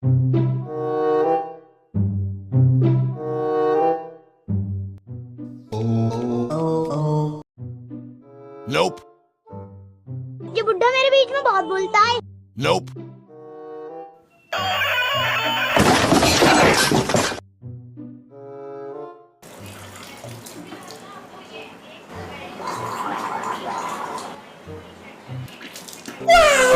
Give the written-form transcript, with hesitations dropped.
Nope. ये बुड्ढा मेरे बीच में बहुत बोलता है। Nope. Wow!